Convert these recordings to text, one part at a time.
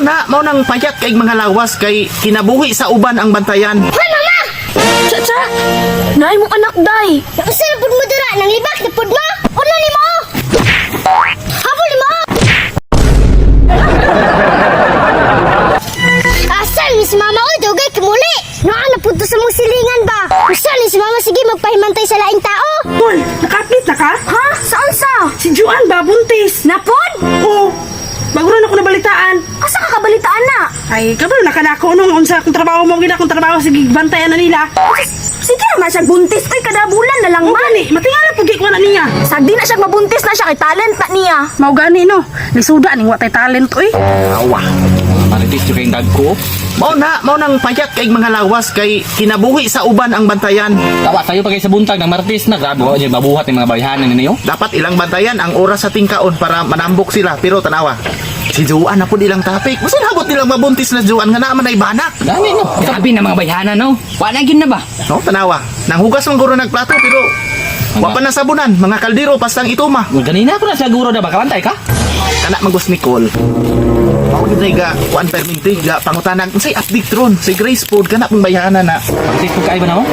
Mao nang payat kay mga lawas kay kinabuhi sa uban ang bantayan. Hoy, mama! Cha, naay mong anak, day. Nausal pud mo dira nang libak na pud mo. Una ni mo. Habol ni mo. Asal ni si mama oy dugay kimuli. Naa na pud to sa mong silingan ba? Asal ni si mama sige magpahimantay sa laing tao. Paul, nakapit na ka? Ha? Saan sa? Si Juan ba, buntis? Napod? Oo. Bago rin ako nabalitaan. Asa ka kabalitaan na? Ay, kabalo na kanako nung unsa akong trabaho mo, gina akong trabaho, sige, bantayan na nila. Sige naman siya buntis. Uy, kada bulan na lang Mau man. gani, matingala po ko na niya. Sagdi na siya mabuntis na siya kay talent na niya. Mau gani, no? Lisuda, ning watay talent, uy. Awa. Maritis yung kayong dagko. Mao nang payat kay mga lawas kay kinabuhi sa uban ang bantayan. Tawa, tayo pa kayo sa buntag ng Maritis na. Grabe, oh, yung mabuhat yung mga bayhanan ninyo. Dapat ilang bantayan ang oras sa tingkaon para manambok sila. Pero tanawa, si Juan na po ilang topic. Masan habot nilang mabuntis na Juan nga naman ay banak. Dami, no? Grabe na mga bayhanan, no? Wanagin na ba? No, tanawa. Nang hugas mong guro nagplato pero wa pa na sabunan. Mga kaldero pastang ituma. Ganina ko na siguro na ba? Kalantay ka? Kana magos Nicole. Mao gid ga kuan perminti ga pangutanan unsay update ron si Grace Food kana pong bayhanan na. Maritis ko kayo ba na mo?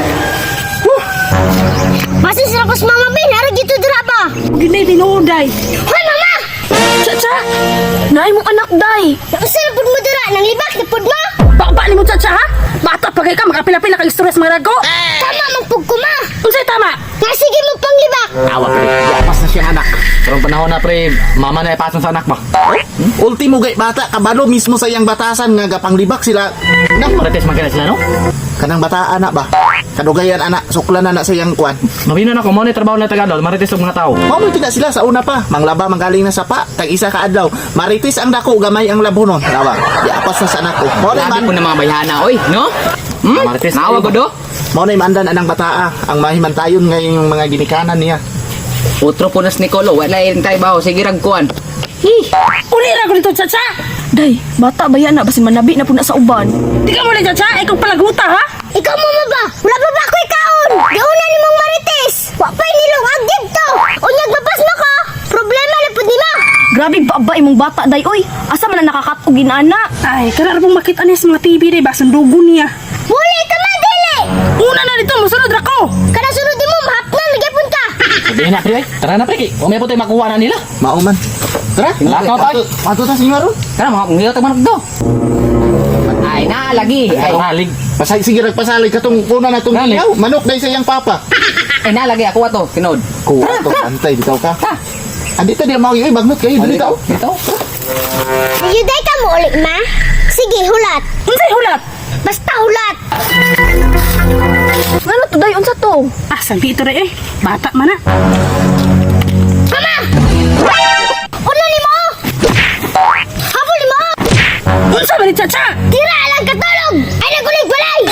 Masin sila ko sa mama bin. Harag dito dira ba? Ginay, tinuoday. Hoy, mama! Cha, naay mong anak, day. Nausal pud mo dira nang libak na pud mo. Bakba ni mo, cha, ha? Bata pa kayo ka, makapila-pila kang istorya sa mga rago. Tama mang pug ko ma. Unsay tama? Nga sige mo panglibak. Awa, pre. Yapas na siyang anak. Karong panahon na, pre. Mama na ipasan sa anak ba? Ultimo gay bata kabalo mismo sa iyang batasan nga gapanglibak sila. Nang Maritis man kaya sila, no? kanang bata anak ba? Kadugayan anak suklan na sa iyang kuan. Mabino na ko, mo ni trabaho na tagadol. Maritis ang mga tao. Mao man tina sila sa una pa. Manglaba manggaling na sapa tag isa ka adlaw. Maritis ang dako gamay ang labunon. Tawa. Diapas na sa anak ko. Mao na Grabe po man. na mga bayhana, oy, no? Maritis, naawa ko do? Mao na mandan anang bataa ang mahimantayon ngayong mga ginikanan niya. Utro po na si Nicolo, wala yung tayo ba? Sige, ragkuhan. Uli ra ko dito, cha. Day, bata ba yan na? Basi manabi na po na sa uban. Di ka mo na, cha. Ikaw palaguta, ha? Ikaw mama ba? Wala pa ba ako ikaon? Gauna ni mong marites. Wa pa'y nilungag dito. Unyag babas mo ko. Problema na pud nimo. Grabe ba imong bata, day, oy. Asa man na nakakatugin, ana? Ay, karar pong makita niya sa mga TV, day, ba? Sandugo niya. Muli ka man dili. Una na dito, musunod ra ko. Kada sunod mo mahapnan nagyapon ka. Sabihin na, pre. Tara na, pre. O may po tayo makuha na nila. Mao man. Tara, Lakaw tayo. Ato ta singa ron. Tara, mga kungiyo tayo manok do. Ay, naalagi. Ay, Halig. Pasay sige nagpasalig katong kuna na tong Nani? ilaw. Manok dai sa iyang papa. ay naalagi. Ako ato, tinod. Kuha to antay bitaw ka. Ha? Andito di mao yung bagnot kayo dili Dito? ka. Dito? Yuday ka mo ulit ma. Sige hulat. Unsay hulat? Basta hulat. Ano to, day? Unsa to? Ah, sabi ito, day, eh. Bata man, na. Mama! Una ni mo. Habol ni mo. Unsa ba ni cha? Tira lang katulog. Ay nagulig balay.